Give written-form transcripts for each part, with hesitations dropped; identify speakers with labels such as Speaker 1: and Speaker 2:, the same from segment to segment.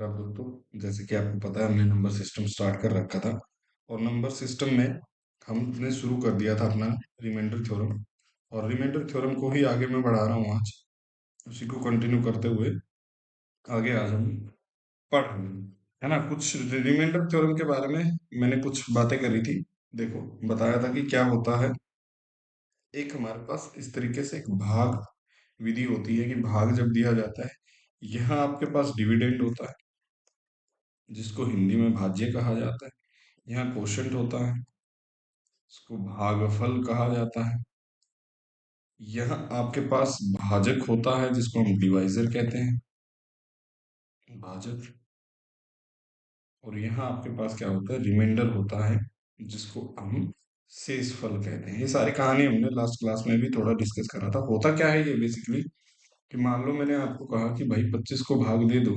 Speaker 1: नमस्कार दोस्तों, जैसे कि आपको पता है हमने नंबर सिस्टम स्टार्ट कर रखा था। और नंबर सिस्टम में हमने शुरू कर दिया था अपना रिमाइंडर थ्योरम। और रिमाइंडर थ्योरम को ही आगे मैं बढ़ा रहा हूँ आज, उसी को कंटिन्यू करते हुए आगे आज हम पढ़ रहे हैं, है ना। कुछ रिमाइंडर थ्योरम के बारे में मैंने कुछ बातें करी थी। देखो, बताया था कि क्या होता है। एक हमारे पास इस तरीके से एक भाग विधि होती है कि भाग जब दिया जाता है, यहाँ आपके पास डिविडेंड होता है जिसको हिंदी में भाज्य कहा जाता है। यहाँ क्वोशंट होता है, इसको भागफल कहा जाता है। यहाँ आपके पास भाजक होता है जिसको हम डिवाइजर कहते हैं, भाजक। और यहाँ आपके पास क्या होता है, रिमाइंडर होता है जिसको हम शेषफल कहते हैं। ये सारी कहानी हमने लास्ट क्लास में भी थोड़ा डिस्कस करा था। होता क्या है ये बेसिकली, कि मान लो मैंने आपको कहा कि भाई 25 को भाग दे दो,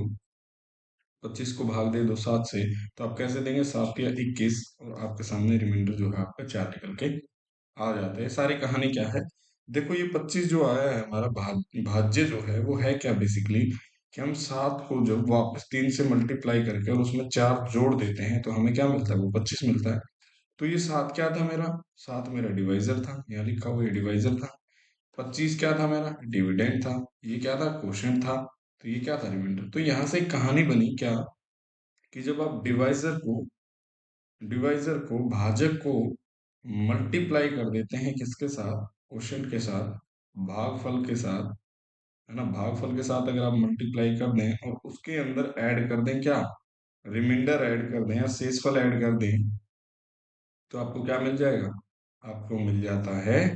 Speaker 1: 25 को भाग दे दो 7 से, तो आप कैसे देंगे, 7 या 21, और आपके सामने रिमाइंडर जो है आपका 4 निकल के आ जाते हैं। सारी कहानी क्या है, देखो ये 25 जो आया है हमारा भाज्य जो है वो है क्या बेसिकली, कि हम 7 को जब वापस 3 से मल्टीप्लाई करके और उसमें 4 जोड़ देते हैं तो हमें क्या मिलता है, वो 25 मिलता है। तो ये 7 क्या था मेरा, 7 मेरा डिवाइजर था, यहाँ लिखा हुआ ये डिवाइजर था। 25 क्या था मेरा, डिविडेंड था। ये क्या था, क्वोशिएंट था। तो ये क्या था, रिमाइंडर। तो यहाँ से एक कहानी बनी क्या, कि जब आप डिवाइजर को भाजक को मल्टीप्लाई कर देते हैं किसके साथ, क्वोशिएंट के साथ, भागफल के साथ, है ना। भागफल के साथ अगर आप मल्टीप्लाई कर दें और उसके अंदर ऐड कर दें क्या, रिमाइंडर ऐड कर दें या शेषफल ऐड कर दें, तो आपको क्या मिल जाएगा, आपको मिल जाता है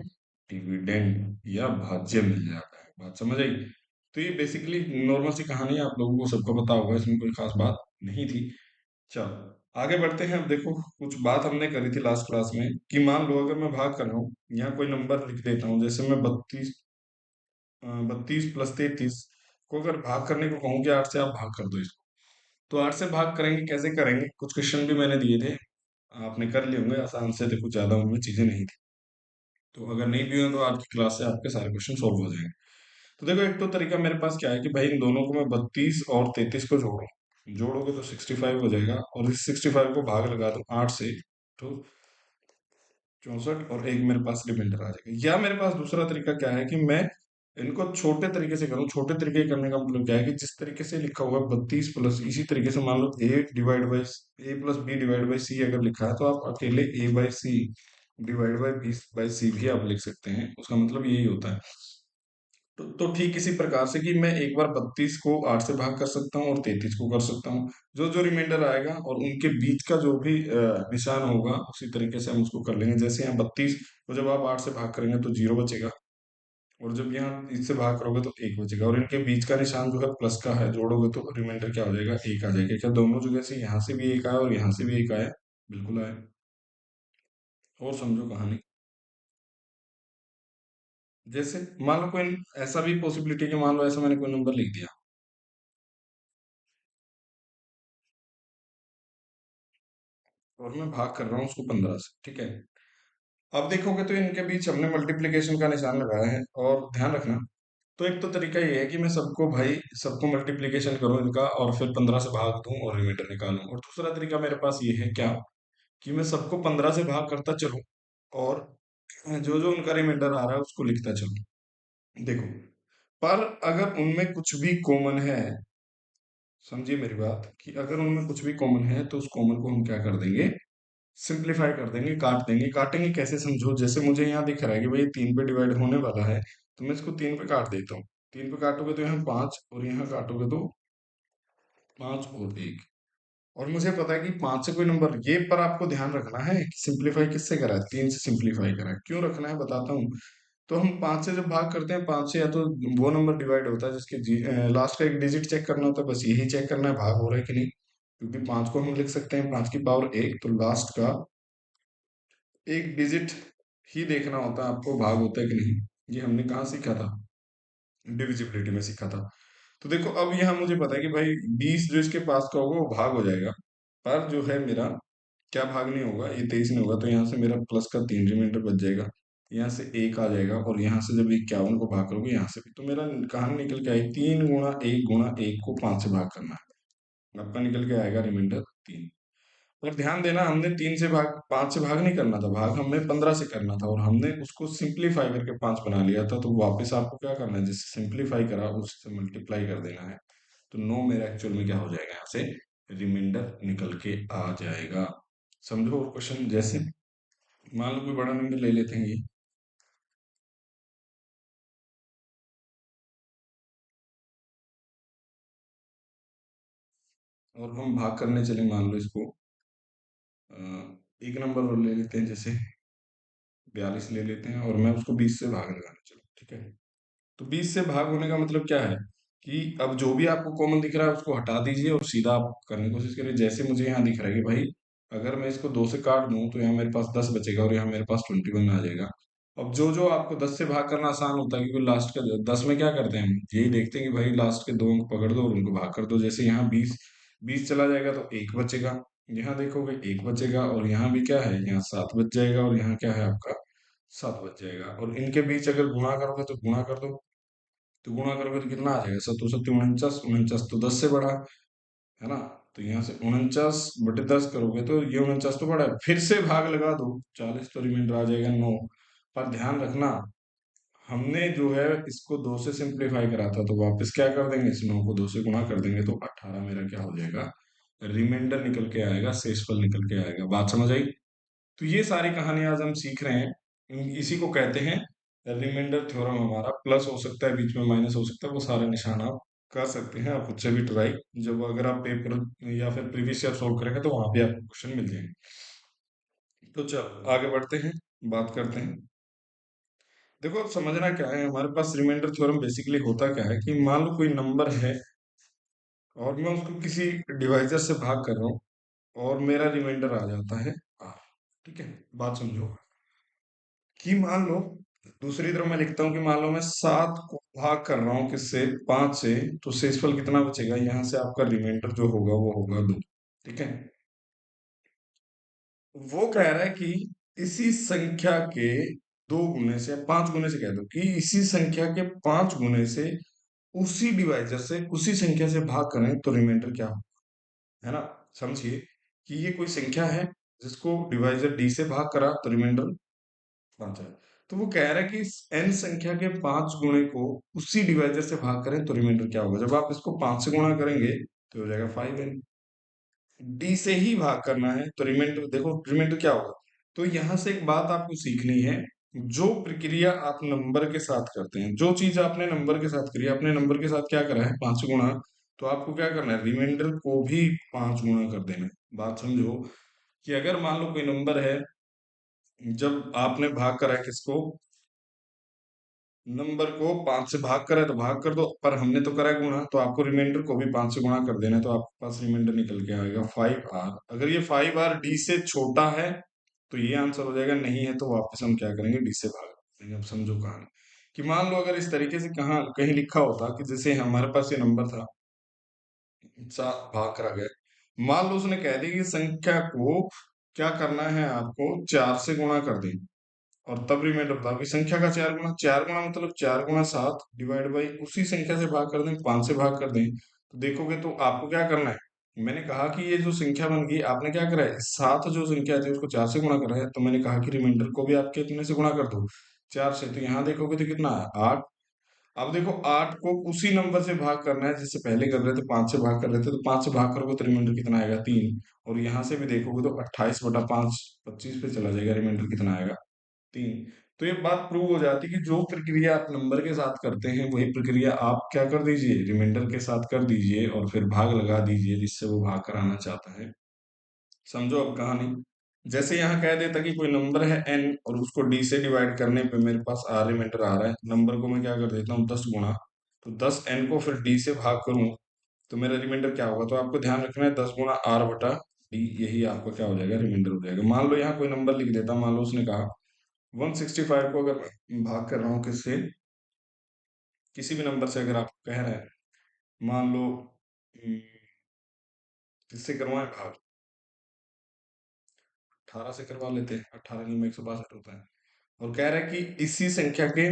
Speaker 1: डिविडेंड या भाज्य मिल जाता है। बात समझ आई। तो ये बेसिकली नॉर्मल सी कहानी है, आप लोगों को सबको पता होगा, इसमें कोई खास बात नहीं थी। चलो आगे बढ़ते हैं। अब देखो, कुछ बात हमने करी थी लास्ट क्लास में, कि मान लो अगर मैं भाग कर रहा हूँ, यहाँ कोई नंबर लिख देता हूँ, जैसे मैं 32 + 33 को अगर भाग करने को कहूँ कि 8 से आप भाग कर दो इसको, तो 8 से भाग करेंगे, कैसे करेंगे, कुछ क्वेश्चन भी मैंने दिए थे, आपने कर लिए होंगे आसान से। देखो, ज्यादा उनमें चीजें नहीं थी, तो अगर नहीं भी हो तो आज की क्लास से आपके सारे क्वेश्चन सॉल्व हो जाएंगे। तो देखो, एक तो तरीका मेरे पास क्या है कि भाई इन दोनों को मैं 32 और 33 को जोड़ोगे तो 65 हो जाएगा, और इस 65 को भाग लगा दो 8 से, तो 64, और एक मेरे पास रिमाइंडर आ जाएगा। या मेरे पास दूसरा तरीका क्या है कि मैं इनको छोटे तरीके से करूँ। छोटे तरीके करने का मतलब क्या है, कि जिस तरीके से लिखा हुआ है 32 प्लस, इसी तरीके से मान लो a + b/c अगर लिखा है, तो आप अकेले a/c डिवाइड बाई b/c भी आप लिख सकते हैं। उसका मतलब यही होता है। तो ठीक इसी प्रकार से कि मैं एक बार 32 को 8 से भाग कर सकता हूँ और 33 को कर सकता हूँ। जो जो रिमाइंडर आएगा और उनके बीच का जो भी निशान होगा, उसी तरीके से हम उसको कर लेंगे। जैसे यहाँ 32 को जब आप 8 से भाग करेंगे तो 0 बचेगा, और जब यहाँ इससे भाग करोगे तो 1 बचेगा, और इनके बीच का निशान जो है प्लस का है, जोड़ोगे तो रिमाइंडर क्या हो जाएगा, 1 आ जाएगा। क्या दोनों जगह से, यहाँ से भी 1 आया और यहाँ से भी 1 आया, बिल्कुल आया। और समझो कहानी। जैसे मान लो कोई ऐसा भी पॉसिबिलिटी, कि मान लो ऐसा मैंने कोई नंबर लिख दिया और मैं भाग कर रहा हूँ उसको 15 से, ठीक है। अब देखोगे तो इनके बीच हमने मल्टीप्लिकेशन का निशान लगाया है, और ध्यान रखना। तो एक तो तरीका ये है कि मैं सबको मल्टीप्लिकेशन करूं इनका, और फिर 15 से भाग दूं और रिमाइंडर निकालूं। और दूसरा तरीका मेरे पास ये है क्या, कि मैं सबको 15 से भाग करता चलूं, और जो जो उनका रिमाइंडर आ रहा है उसको लिखता चलूं। देखो, पर अगर उनमें कुछ भी कॉमन है, समझिए मेरी बात, कि अगर उनमें कुछ भी कॉमन है तो उस कॉमन को हम क्या कर देंगे, सिंप्लीफाई कर देंगे, काट देंगे। काटेंगे कैसे, समझो। जैसे मुझे यहाँ दिख रहा है कि भाई ये 3 पे डिवाइड होने वाला है, तो मैं इसको 3 पे काट देता हूँ। 3 पे काटोगे तो यहाँ 5, और यहाँ काटोगे तो 5 और 1। और मुझे पता है कि 5 से कोई नंबर, ये पर आपको ध्यान रखना है कि सिंप्लीफाई किससे करा है, 3 से सिंप्लीफाई करा है। क्यों रखना है बताता हूँ। तो हम 5 से जब भाग करते हैं, 5 से या तो वो नंबर डिवाइड होता है जिसके लास्ट का एक डिजिट चेक करना होता है, बस यही चेक करना है भाग हो रहा है कि नहीं। क्योंकि 5 को हम लिख सकते हैं 5 की पावर 1, तो लास्ट का एक डिजिट ही देखना होता है आपको, भाग होता है कि नहीं। ये हमने कहाँ सीखा था, डिविजिबिलिटी में सीखा था। तो देखो, अब यहाँ मुझे पता है कि भाई 20 जो इसके पास का होगा वो भाग हो जाएगा, पर जो है मेरा क्या भाग नहीं होगा, ये 23 नहीं होगा। तो यहाँ से मेरा प्लस का 3 रिमाइंडर बच जाएगा, यहाँ से 1 आ जाएगा, और यहाँ से जब 51 को भाग करोगे यहाँ से भी, तो मेरा कहानी निकल के आई, 3 गुणा 1 गुणा 1 को 5 से भाग करना है। आपका निकल के आएगा रिमाइंडर 3। और ध्यान देना, हमने 5 से भाग नहीं करना था, भाग हमें 15 से करना था, और हमने उसको सिंप्लीफाई करके 5 बना लिया था। तो वापस आपको क्या करना है, जिससे सिंप्लीफाई करा उससे मल्टीप्लाई कर देना है। तो 9 मेरा एक्चुअल में क्या हो जाएगा, यहाँ से रिमाइंडर निकल के आ जाएगा। समझो क्वेश्चन, जैसे मान लो कोई बड़ा नंबर ले लेते हैं ये, और हम भाग करने चले, मान लो इसको अ, एक नंबर और ले लेते हैं, जैसे 42 ले लेते हैं, और मैं उसको 20 से भाग लगाने चलूँ, ठीक है। तो 20 से भाग होने का मतलब क्या है, कि अब जो भी आपको कॉमन दिख रहा है उसको हटा दीजिए और सीधा आप करने की कोशिश करिए। जैसे मुझे यहाँ दिख रहा है कि भाई अगर मैं इसको 2 से काट दूं तो यहाँ मेरे पास 10 बचेगा, और यहाँ मेरे पास 21 आ जाएगा। अब जो जो आपको 10 से भाग करना आसान होता है, क्योंकि लास्ट का 10 में क्या करते हैं हम, यही देखते हैं कि भाई लास्ट के 2 अंक पकड़ दो और उनको भाग कर दो। जैसे यहाँ 20 चला जाएगा तो 1 बचेगा, यहाँ देखोगे 1 बचेगा, और यहाँ भी क्या है, यहाँ 7 बच जाएगा, और यहाँ क्या है आपका 7 बच जाएगा। और इनके बीच अगर गुणा करोगे तो गुणा कर दो, तो गुणा करोगे तो कितना आ जाएगा, 7 7 49, 49 तो 10 से बड़ा है ना। तो यहाँ से 49/10 करोगे तो ये 49 तो बड़ा है, फिर से भाग लगा दो, 40, तो रिमाइंडर आ जाएगा 9। पर ध्यान रखना, हमने जो है इसको 2 से सिंप्लीफाई करा था, तो वापस क्या कर देंगे, इस 9 को 2 से गुणा कर देंगे, तो 18 मेरा क्या हो जाएगा, रिमाइंडर निकल के आएगा, शेषफल निकल के आएगा। बात समझ आई। तो ये सारी कहानी आज हम सीख रहे हैं, इसी को कहते हैं रिमाइंडर थ्योरम। हमारा प्लस हो सकता है, बीच में माइनस हो सकता है, वो सारे निशान आप कर सकते हैं। आप खुद से भी ट्राई, जब अगर आप पेपर या फिर प्रीवियस ईयर सोल्व करेंगे तो वहां पे आपको क्वेश्चन मिल जाएंगे। तो चलो आगे बढ़ते हैं, बात करते हैं। देखो अब समझना क्या है, हमारे पास रिमाइंडर थ्योरम बेसिकली होता क्या है, कि मान लो कोई नंबर है और मैं उसको किसी डिवाइजर से भाग कर रहा हूँ, और मेरा रिमाइंडर आ जाता है आर। ठीक है, बात समझो, कि मान लो दूसरी तरफ मैं लिखता हूँ कि मान लो मैं 7 को भाग कर रहा हूँ किससे, 5 से, तो शेषफल कितना बचेगा, यहाँ से आपका रिमाइंडर जो होगा वो होगा 2। ठीक है, वो कह रहा है कि इसी संख्या के 2 गुने से, 5 गुने से, कह दो कि इसी संख्या के 5 गुने से उसी डिवाइजर से उसी संख्या से भाग करें तो रिमाइंडर क्या हो, है ना। समझिए कि ये कोई संख्या है जिसको डिवाइजर डी से भाग करा तो रिमाइंडर 5 है। तो वो कह रहा है कि इस n संख्या के 5 गुणे को उसी डिवाइजर से भाग करें तो रिमाइंडर क्या होगा। जब आप इसको 5 से गुणा करेंगे तो हो जाएगा 5n। डी से ही भाग करना है तो रिमाइंडर देखो, रिमाइंडर क्या होगा। तो यहां से एक बात आपको सीखनी है, जो प्रक्रिया आप नंबर के साथ करते हैं, जो चीज आपने नंबर के साथ करी, आपने नंबर के साथ क्या करा है, 5 से गुणा, तो आपको क्या करना है, रिमाइंडर को भी 5 गुणा कर देना है। बात समझो, कि अगर मान लो कोई नंबर है, जब आपने भाग करा है किसको, नंबर को 5 से भाग करा है तो भाग कर दो, पर हमने तो करा है गुणा, तो आपको रिमाइंडर को भी 5 से गुणा कर देना है, तो आपके पास रिमाइंडर निकल के आएगा 5r। अगर ये 5r डी से छोटा है तो ये आंसर हो जाएगा, नहीं है तो वापस हम क्या करेंगे, डी से भाग देंगे। अब समझो कहानी, कि मान लो अगर इस तरीके से कहाँ कहीं लिखा होता कि जैसे हमारे पास ये नंबर था, 7 भाग करा गया, मान लो उसने कह दिया कि संख्या को क्या करना है, आपको 4 से गुणा कर दें, और तब रिमाइंडर बताओ कि संख्या का 4 गुना, 4 गुना मतलब 4 गुना 7 डिवाइड बाई उसी संख्या से भाग कर दें, 5 से भाग कर दें, तो देखोगे तो आपको क्या करना है। मैंने कहा कि ये जो संख्या बन गई, आपने क्या करा है, 7 जो संख्या थी उसको 4 से गुणा करा है, तो मैंने कहा कि रिमाइंडर को भी आपके इतने से गुणा कर दो, 4 से। तो यहाँ देखोगे तो कितना है, 8। अब देखो 8 को उसी नंबर से भाग करना है जिससे पहले कर रहे थे, 5 से भाग कर रहे थे, तो 5 से भाग करोगे तो रिमाइंडर कितना आएगा, 3। और यहाँ से भी देखोगे तो 28/5, 25 पे चला जाएगा, रिमाइंडर कितना आएगा, 3। तो ये बात प्रूव हो जाती है कि जो प्रक्रिया आप नंबर के साथ करते हैं वही प्रक्रिया आप क्या कर दीजिए, रिमाइंडर के साथ कर दीजिए, और फिर भाग लगा दीजिए जिससे वो भाग कराना चाहता है। समझो अब कहानी, जैसे यहाँ कह देता कि कोई नंबर है n और उसको d से डिवाइड करने पे मेरे पास r रिमाइंडर आ रहा है, नंबर को मैं क्या कर देता हूँ 10 गुणा, तो 10n को फिर d से भाग करूँ तो मेरा रिमाइंडर क्या होगा। तो आपको ध्यान रखना है 10 गुणा r/d, यही आपका क्या हो जाएगा, रिमाइंडर हो जाएगा। मान लो यहाँ कोई नंबर लिख देता, मान लो उसने कहा 165 को अगर मैं भाग कर रहा हूँ किससे, किसी भी नंबर से अगर आप कह रहे हैं, मान लो किससे करवाएं भाग, 18 से करवा लेते हैं, 18 नहीं में 162 होता है, और कह रहा है कि इसी संख्या के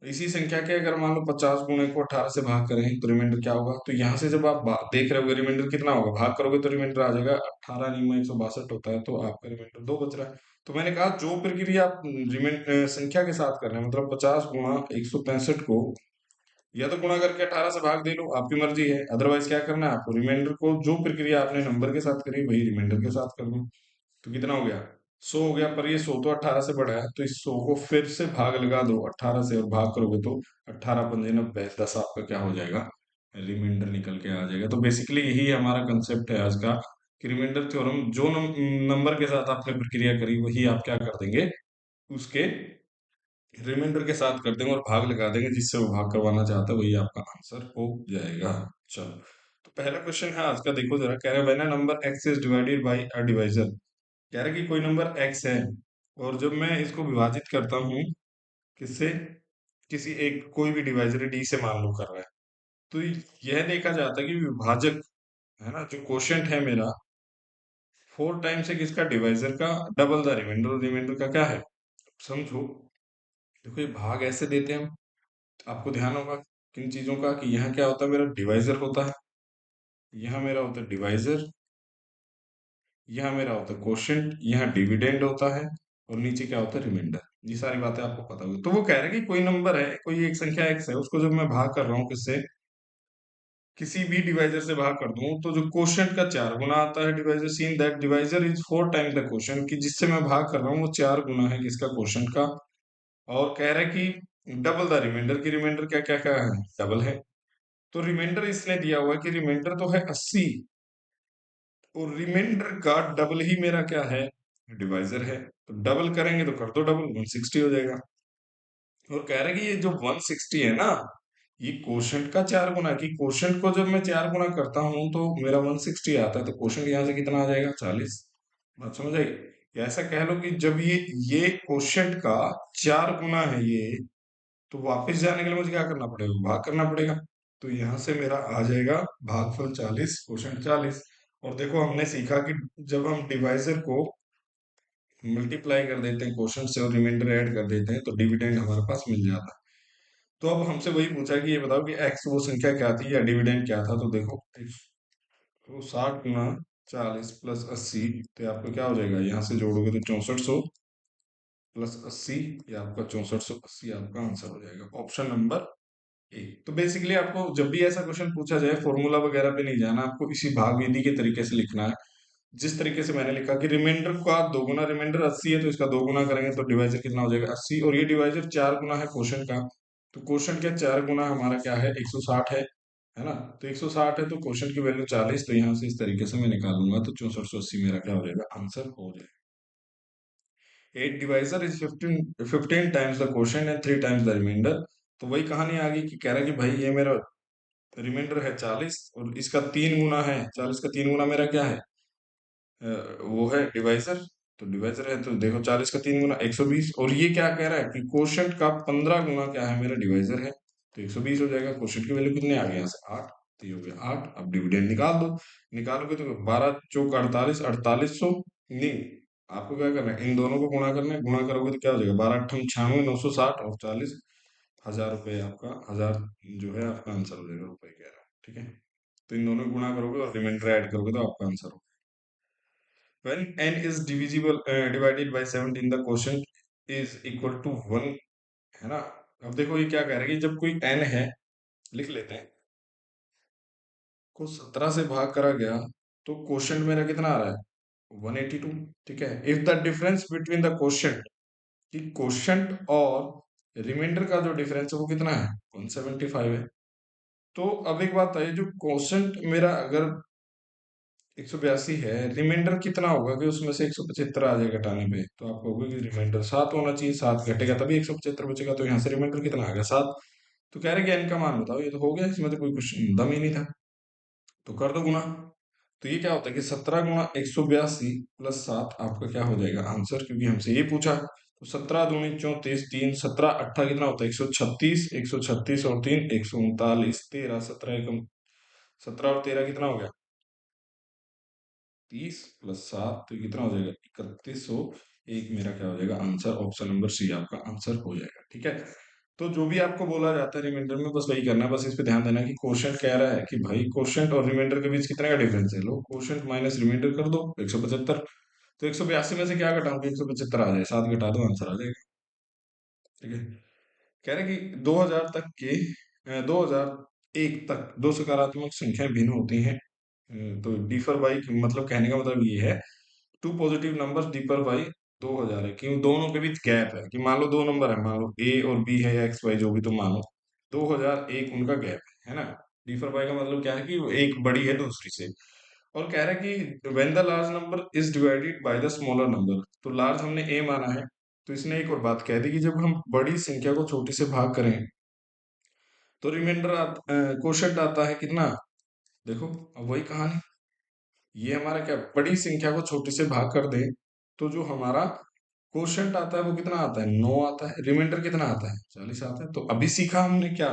Speaker 1: इसी संख्या के अगर मान लो 50 गुणे को 18 से भाग करें तो रिमाइंडर क्या होगा? तो यहाँ से जब आप देख रहे होगे रिमाइंडर कितना होगा, भाग करोगे तो रिमाइंडर आ जाएगा 18 × 162 होता है, तो आपका रिमाइंडर 2 बच रहा है। तो मैंने कहा जो प्रक्रिया आप रिमाइंडर संख्या के साथ कर रहे हैं, मतलब 50 × 165 को या तो गुणा करके 18 से भाग दे लो, आपकी मर्जी है। अदरवाइज क्या करना है आपको, रिमाइंडर को जो प्रक्रिया आपने नंबर के साथ करी वही रिमाइंडर के साथ कर दो। तो कितना हो गया? 100 हो गया। पर ये 100 तो 18 से बड़ा है, तो इस 100 को फिर से भाग लगा दो 18 से और भाग करोगे तो 18×5 = 90, 10 आपका क्या हो जाएगा? रिमाइंडर निकल के आ जाएगा। तो बेसिकली यही हमारा कंसेप्ट है आज का, कि रिमाइंडर थ्योरम जो नंबर के साथ आपने प्रक्रिया करी वही आप क्या कर देंगे, उसके रिमाइंडर के साथ कर देंगे और भाग लगा देंगे, जिससे वो भाग करवाना चाहता है वही आपका आंसर हो जाएगा। चलो, तो पहला क्वेश्चन है आज का, देखो जरा। कह रहे हैं when a number x is divided by a divisor. कह रहे हैं कि कोई नंबर x है और जब मैं इसको विभाजित करता हूँ किससे, किसी एक कोई भी डिवाइजर d से मान लो कर रहा है, तो यह देखा जाता है कि विभाजक है ना, जो क्वोशिएंट है मेरा, 4 टाइम्स है किसका, डिवाइजर का, डबल द रिमाइंडर। रिमाइंडर का क्या है, समझो। देखो ये भाग ऐसे देते हैं हम, आपको ध्यान होगा किन चीजों का, कि यहाँ क्या होता है, मेरा डिवाइजर होता है, यहाँ मेरा होता है डिवाइजर, यहाँ मेरा होता है क्वोशिएंट, यहाँ डिविडेंड होता है, और नीचे क्या होता है, रिमाइंडर। ये सारी बातें आपको पता होगी। तो वो कह रहे हैं कि कोई नंबर है, कोई एक संख्या x है, उसको जब मैं भाग कर रहा हूँ किससे, किसी भी डिवाइजर से भाग कर दूं, तो जो क्वोशिएंट का 4 गुना आता है divisor, seen that divisor is 4 times the quotient, की जिससे मैं भाग कर रहा हूँ वो 4 गुना है किसका, क्वोशिएंट का। और कह रहा है कि डबल द रिमाइंडर, की रिमाइंडर क्या क्या क्या है, डबल है। तो रिमाइंडर इसने दिया हुआ है कि रिमाइंडर तो है 80, और रिमाइंडर का डबल ही मेरा क्या है, डिवाइजर है। तो डबल करेंगे तो कर दो डबल, 160 हो जाएगा। और कह रहे हैं कि ये जो 160 है ना, ये क्वोशिएंट का 4 गुना है, कि क्वोशिएंट को जब मैं 4 गुना करता हूं तो मेरा 160 आता है, तो क्वोशिएंट यहाँ से कितना आ जाएगा, 40। बात समझ आई? या ऐसा कह लो कि जब ये क्वोशिएंट का 4 गुना है ये, तो वापस जाने के लिए मुझे क्या करना पड़ेगा, भाग करना पड़ेगा। तो यहाँ से मेरा आ जाएगा भागफल 40, क्वोशिएंट 40। और देखो हमने सीखा कि जब हम डिवाइजर को मल्टीप्लाई कर देते हैं क्वोशिएंट से और रिमाइंडर ऐड कर देते हैं, तो डिविडेंड हमारे पास मिल जाता है। तो अब हमसे वही पूछा कि ये बताओ कि एक्स वो संख्या क्या थी या डिविडेंड क्या था। तो देखो, तो 60 × 40 + 80, तो आपको क्या हो जाएगा, यहाँ से जोड़ोगे तो 6400 + 80, ये आपका 6480 आपका आंसर हो जाएगा, ऑप्शन नंबर ए। तो बेसिकली आपको जब भी ऐसा क्वेश्चन पूछा जाए, फॉर्मूला वगैरह पे नहीं जाना, आपको इसी भाग विधि के तरीके से लिखना है। जिस तरीके से मैंने लिखा कि रिमाइंडर का 2 गुना, रिमाइंडर 80 है तो इसका 2 गुना करेंगे तो डिवाइजर कितना हो जाएगा, 80। और ये डिवाइजर 4 गुना है क्वोशिएंट का, तो क्वोशिएंट क्या 4 गुना हमारा क्या है, 160 है ना। तो 160 है तो क्वोशिएंट की वैल्यू 40, तो यहाँ से इस तरीके से मैं निकालूंगा, तो 6480 मेरा क्या हो जाएगा, आंसर हो जाएगा। Eight divisor is 15 times the quotient and 3 times the remainder. तो वही कहानी आ गई कि कह रहा है कि भाई ये मेरा रिमाइंडर है 40 और इसका 3 गुना है, 40 का 3 गुना मेरा क्या है, वो है डिवाइजर। तो डिवाइजर है तो देखो 40 का 3 गुना 120, और ये क्या कह रहा है कि क्वोशिएंट का 15 गुना क्या है, मेरा डिवाइजर है, तो 120 हो जाएगा। क्वोशिएंट की वैल्यू कितने आ गए यहाँ से, 8, तो ये हो गया 8। अब डिविडेंड निकाल दो, निकालोगे तो 12 चौक 48, 4800। नहीं, आपको क्या करना है, इन दोनों को गुणा करना है, गुणा करोगे तो क्या हो जाएगा, 12 8 96 960 और 40, 1000 रुपये आपका, 1000 जो है आपका आंसर हो जाएगा, रुपये कह रहा है, ठीक है। तो इन दोनों को गुणा करोगे और रिमाइंडर ऐड करोगे तो आपका आंसर हो। When n is divisible divided by 17, the quotient is equal to 1, है ना। अब देखो ये क्या कह रहा है कि जब कोई n है, लिख लेते हैं, को 17 से भाग करा गया, तो क्वोशिएंट मेरा कितना आ रहा है, 182। ठीक है, if the difference between the quotient, कि क्वोशिएंट और रिमाइंडर का जो डिफरेंस है वो कितना है, 175 है। तो अब एक बात है, जो क्वोशिएंट मेरा अगर 182 है, रिमाइंडर कितना होगा कि उसमें से 175 आ जाएगा घटाने पे, तो आपको होगा कि रिमाइंडर 7 होना चाहिए, 7 घटेगा तभी 175 बचेगा, तो यहाँ से रिमाइंडर कितना आ गया, 7। तो कह रहे कि एन का मान बताओ, ये तो हो गया, इसमें तो कोई कुछ दम ही नहीं था, तो कर दो गुना। तो ये क्या होता है कि 17 × 182 + 7 आपका क्या हो जाएगा आंसर, क्योंकि हमसे ये पूछा। तो 17 दूनी 34, 3 17 8 कितना होता है, 136, 136 और 3 139, 13 17 एकम 17 और 13 कितना हो गया, 30 + 7, तो कितना हो जाएगा, 3101 मेरा क्या हो जाएगा आंसर, ऑप्शन नंबर सी आपका आंसर हो जाएगा, ठीक है। तो जो भी आपको बोला जाता है रिमाइंडर में, बस वही करना है। बस इस पे ध्यान देना कि क्वोशिएंट कह रहा है कि भाई क्वोशिएंट और रिमाइंडर के बीच कितने का डिफरेंस है, लो क्वोशिएंट माइनस रिमाइंडर कर दो 175। तो 182 में से क्या घटाऊंगे, 175 आ जाए, 7 घटा दो, आंसर आ जाएगा। ठीक है। कह रहे कि 2000 तक के 2001 तक दो सकारात्मक संख्याएं भिन्न होती हैं। तो डिफर बाई मतलब कहने का मतलब ये है, two positive numbers differ by 2000 है कि उन दोनों के बीच गैप है, कि मान लो दो नंबर है, मान लो ए और बी है या एक्स वाई जो भी, तो मान लो 2001 उनका गैप है ना। डिफर बाई का मतलब क्या है कि वो एक बड़ी है दूसरी से। और कह रहा है कि when the large number is divided by the smaller number, तो लार्ज हमने ए माना है, तो इसने एक और बात कह दी कि जब हम बड़ी संख्या को छोटी से भाग करें तो रिमाइंडर क्वोशिएंट आता है कितना। देखो, अब वही कहानी, ये हमारा क्या, बड़ी संख्या को छोटी से भाग कर दे तो जो हमारा क्वोशिएंट आता है वो कितना आता है, 9 आता है। रिमाइंडर कितना आता है, 40 आता है। तो अभी सीखा हमने क्या,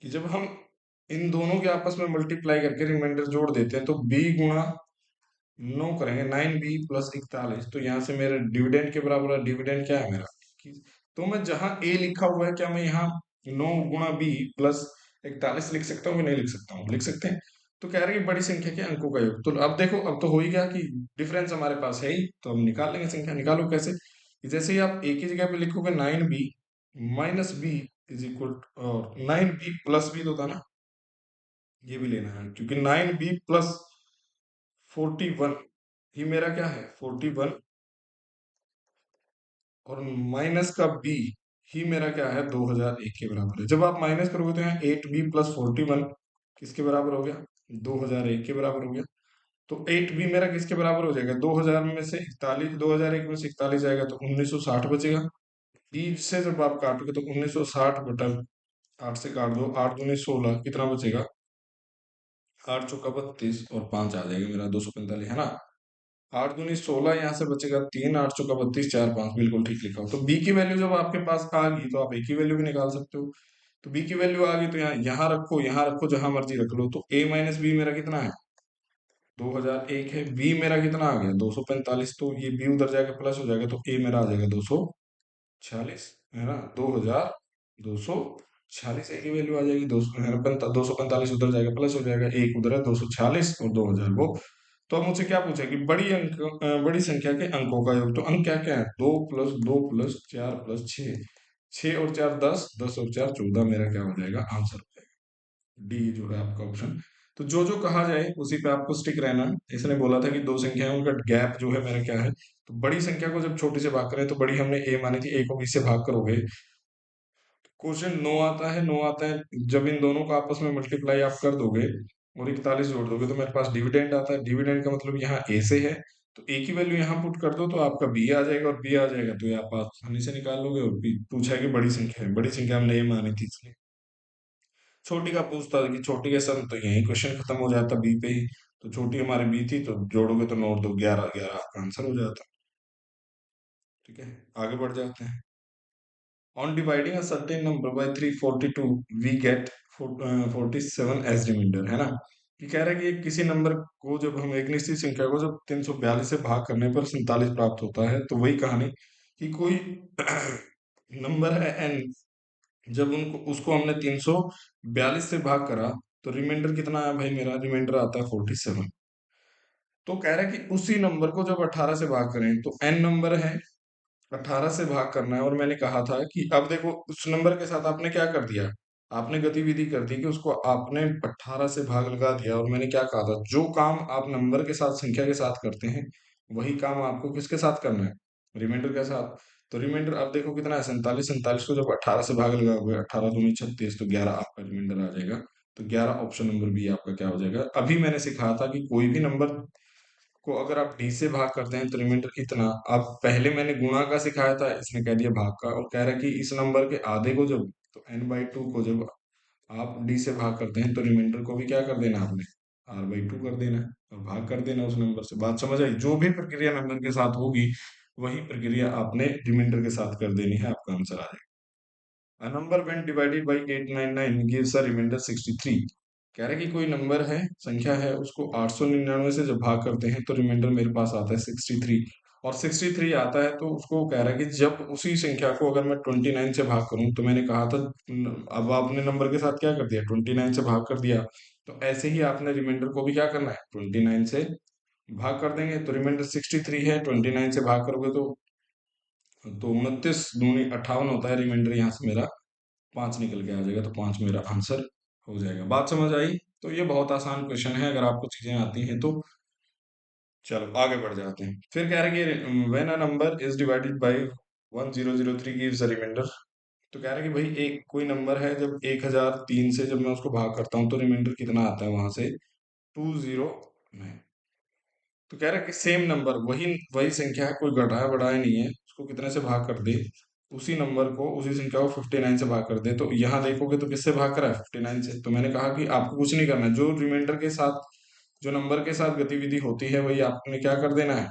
Speaker 1: कि जब हम इन दोनों के आपस में मल्टीप्लाई करके रिमाइंडर जोड़ देते हैं तो b गुणा 9 करेंगे, 9b + 41, तो यहाँ से मेरे डिविडेंड के बराबर है। डिविडेंड क्या है मेरा, 21। तो मैं जहां a लिखा हुआ है, क्या मैं यहाँ 9 गुणा b + 41 लिख सकता हूँ कि नहीं लिख सकता हूँ, लिख सकते हैं। तो कह रहे हैं कि बड़ी संख्या के अंकों का योग। तो अब देखो, अब तो हो ही गया कि डिफरेंस हमारे पास है ही, तो हम निकाल लेंगे संख्या। निकालो कैसे, कि जैसे ही आप एक ही जगह पे लिखोगे 9b - b और 9b + b तो था ना, ये भी लेना है, क्योंकि 9b + 41 ही मेरा क्या है 41, और माइनस का b ही मेरा क्या है 2001 के बराबर है। जब आप माइनस करोगे तो यहाँ 8b + 41 किसके बराबर हो गया, 2001 के बराबर हो गया। तो 8b मेरा किसके बराबर हो जाएगा, 2000 में से 41, 2001 में से 41 जाएगा तो 1960 बचेगा। b से जब आप काटोगे तो 1960 बटा 8 से काट दो, 8 दूनी 16, कितना बचेगा, 8 चौका 32 और 5 आ जाएगा मेरा 245, है ना। 8 दूनी 16, यहाँ से बचेगा 3, 8 चौका 32, 4 5, बिल्कुल ठीक लिखा हो। तो बी की वैल्यू जब आपके पास आ गई तो आप ए की वैल्यू भी निकाल सकते हो। तो बी की वैल्यू आ गई तो यहाँ यहाँ रखो, यहाँ रखो, जहां मर्जी रख लो। तो a - b मेरा कितना है, 2001 है। b मेरा कितना आ गया 245, तो ये b उधर जाके प्लस हो जाएगा, तो a मेरा आ जाएगा 246, है ना। 2246 ए की वैल्यू आ जाएगी, 245 उधर जाएगा प्लस हो जाएगा, एक उधर है 246 और 2000 वो। तो अब मुझसे क्या पूछा कि बड़ी संख्या के अंकों का योग। तो अंक क्या क्या है, 2 + 2 + 4 + 6, 6 और 4 10, 10 और 4 14, मेरा क्या हो जाएगा, आंसर हो जाएगा डी जो है आपका ऑप्शन। तो जो जो कहा जाए उसी पे आपको स्टिक रहना है। इसने बोला था कि दो संख्याएं उनका गैप जो है मेरा क्या है, तो बड़ी संख्या को जब छोटी से भाग करें, तो बड़ी हमने ए मानी थी, ए को बी से भाग करोगे, क्वेश्चन 9 आता है, 9 आता है। जब इन दोनों को आपस में मल्टीप्लाई आप कर दोगे और 41 जोड़ दोगे तो मेरे पास डिविडेंड आता है। डिविडेंड का मतलब यहाँ ए से है, तो ए की वैल्यू यहाँ पुट कर दो तो आपका बी आ जाएगा, और बी आ जाएगा तो ये आप आसानी से निकाल लोगे। और पूछा है कि बड़ी संख्या है, बड़ी संख्या हमने ये मानी थी इसलिए। छोटी का पूछता था कि छोटी के सम, तो यही क्वेश्चन खत्म हो जाता बी पे ही। तो छोटी हमारी बी थी, तो जोड़ोगे तो 9 2 11, 11 आपका आंसर हो जाता। ठीक है, आगे बढ़ जाते हैं। On dividing a certain number by 342, we get 47 as remainder, है ना। कि कह रहा है कि किसी नंबर को जब हम एक निश्चित संख्या को जब 342 से भाग करने पर 47 प्राप्त होता है, तो वही कहानी कि कोई नंबर है n, जब उनको उसको हमने 342 से भाग करा तो रिमाइंडर कितना आया भाई, मेरा रिमाइंडर आता है 47। तो कह रहा है कि उसी नंबर को जब 18 से भाग करें, तो n नंबर है, 18 से भाग करना है। और मैंने कहा था कि अब देखो, उस नंबर के साथ आपने क्या कर दिया, आपने गतिविधि कर दी कि उसको आपने 18 से भाग लगा दिया। और मैंने क्या कहा था, जो काम आप नंबर के साथ, संख्या के साथ करते हैं, वही काम आपको किसके साथ करना है, रिमाइंडर के साथ। तो रिमाइंडर अब देखो कितना है, 47। 47 को जब 18 से भाग लगाओगे, 18 दूनी 36, तो 11 आपका रिमाइंडर आ जाएगा। तो 11 ऑप्शन नंबर बी आपका क्या हो जाएगा। अभी मैंने सिखाया था कि कोई भी नंबर को अगर आप डी से भाग करते हैं तो रिमाइंडर इतना। अब पहले मैंने गुणा का सिखाया था, इसने कह दिया भाग का, और कह रहा है कि इस नंबर के आधे को जब, तो n/2 को जब आप डी से भाग करते हैं तो रिमाइंडर को भी क्या कर देना आपने, r/2 कर देना है और भाग कर देना उस नंबर से। बात समझ आई, जो भी प्रक्रिया नंबर के साथ होगी वही प्रक्रिया आपने रिमाइंडर के साथ कर देनी है, आपका आंसर आ जाएगा। A number when divided by 899 gives a remainder 63। कह रहे हैं कि कोई नंबर है, संख्या है, उसको 899 से जब भाग करते हैं तो रिमाइंडर मेरे पास आता है 63। और 63 आता है, तो उसको कह रहा है कि जब उसी संख्या को अगर मैं 29 से भाग करूं, तो मैंने कहा था अब आपने नंबर के साथ क्या कर दिया, 29 से भाग कर दिया, तो ऐसे ही आपने रिमाइंडर को भी क्या करना है, 29 से भाग कर देंगे। तो रिमाइंडर 63 है, 29 से भाग करोगे तो 29 दूनी 58 होता है। रिमाइंडर यहाँ से मेरा 5 निकल के आ जाएगा, तो 5 मेरा आंसर हो जाएगा। बात समझ आई? तो ये बहुत आसान क्वेश्चन है, अगर आपको चीजें आती हैं तो। चलो आगे बढ़ जाते हैं। फिर कह रहे हैं कि when a number is divided by 1003 gives a remainder. तो कह रहे हैं कि भाई एक कोई नंबर है, जब 1003 से जब मैं उसको भाग करता हूँ, तो रिमाइंडर कितना आता है वहां से, 209। तो कह रहा है कि सेम नंबर, वही वही संख्या है, कोई घटाया बढ़ाया नहीं है, उसको कितने से भाग कर दे, उसी नंबर को, उसी संख्या को 59 से भाग कर दे। तो यहाँ देखोगे तो किससे भाग करा है, 59 से। तो मैंने कहा कि आपको कुछ नहीं करना है, जो रिमाइंडर के साथ, जो नंबर के साथ गतिविधि होती है, वही आपने क्या कर देना है,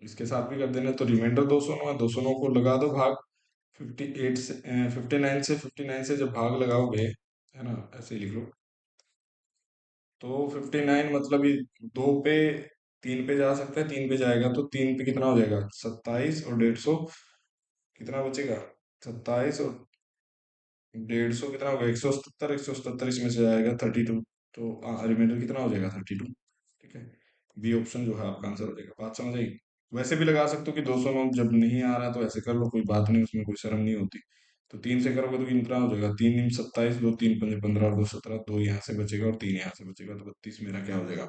Speaker 1: इसके साथ भी कर देना है। तो रिमाइंडर 209 है, 209 को लगा दो भाग 58 से, 59 से, 59 से जब भाग लगाओगे, है ना, ऐसे ही लिख लो। तो 59 मतलब ये दो पे, तीन पे जा सकता है, तीन पे जाएगा तो तीन पे कितना हो जाएगा, 27, और 150 कितना बचेगा, 27 और 150 कितना होगा, 177, 177 इसमें से जाएगा 32। तो रिमाइंडर कितना हो जाएगा, 32। ठीक है, बी ऑप्शन जो है आपका आंसर हो जाएगा। बात समझ आई? वैसे भी लगा सकते हो कि 209 जब नहीं आ रहा तो ऐसे कर लो, कोई बात नहीं, उसमें कोई शर्म नहीं होती। तो तीन से करोगे तो कितना हो जाएगा, तीन तीन 27, दो तीन पंजे 15 और दो 17, दो यहाँ से बचेगा और तीन यहाँ से बचेगा, तो 32 मेरा क्या हो जाएगा,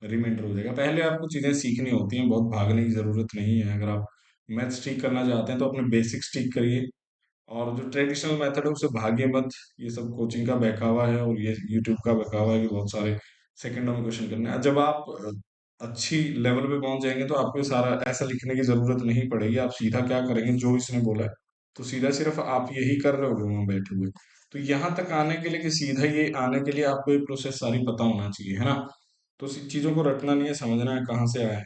Speaker 1: रिमाइंडर हो जाएगा। पहले आपको चीजें सीखनी होती हैं, बहुत भागने की जरूरत नहीं है। अगर आप मैथ्स ठीक करना चाहते हैं तो अपने बेसिक्स ठीक करिए, और जो ट्रेडिशनल मेथड है उसे भागिए मत। ये सब कोचिंग का बहकावा है, और ये यूट्यूब का बहकावा है कि बहुत सारे सेकंडों में क्वेश्चन करने हैं। जब आप अच्छी लेवल पे पहुंच जाएंगे तो आपको ये सारा ऐसा लिखने की जरूरत नहीं पड़ेगी। आप सीधा क्या करेंगे, जो इसने बोला है तो सीधा सिर्फ आप यही कर रहे होगे वहां बैठे हुए। तो यहाँ तक आने के लिए, कि सीधा ये आने के लिए आपको ये प्रोसेस सारी पता होना चाहिए, है ना। तो चीजों को रटना नहीं है, समझना है कहाँ से आया है।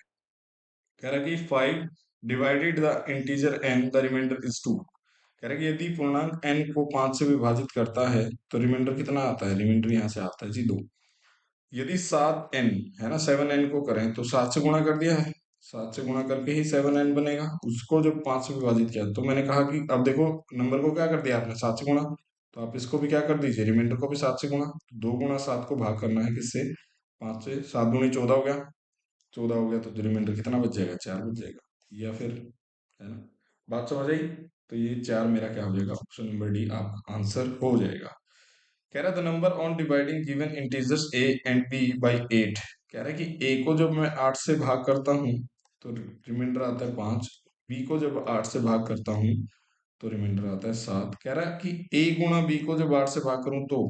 Speaker 1: कह रहा है कि 5 divided the integer n, the remainder is 2। कह रहा है कि यदि पूर्णांक n को 5 से विभाजित करता है तो रिमाइंडर कितना आता है, रिमाइंडर यहाँ से आता है जी 2। यदि 7n, है ना, 7n को करें तो 7 से गुणा कर दिया है, 7 से गुणा करके ही 7n बनेगा। उसको जब 5 से विभाजित किया, तो मैंने कहा कि अब देखो, नंबर को क्या कर दिया आपने, 7 से गुणा, तो आप इसको भी क्या कर दीजिए, रिमाइंडर को भी 7 से गुणा। 2 गुणा 7 को भाग करना है किससे, 5 से। 7 दूनी 14 हो गया, 14 हो गया, तो रिमाइंडर कितना बच जाएगा, 4 बच जाएगा। या फिर, है ना, बात समझ आई? तो ये 4 मेरा क्या हो जाएगा, ऑप्शन नंबर डी आपका आंसर हो जाएगा। कह रहा है the number on dividing given integers A and B by 8। कह रहा है कि ए को जब मैं 8 से भाग करता हूँ तो रिमाइंडर आता है 5। बी को जब 8 से भाग करता हूँ तो रिमाइंडर आता है 7। कह रहा है कि ए गुणा बी को जब 8 से भाग करूं तो,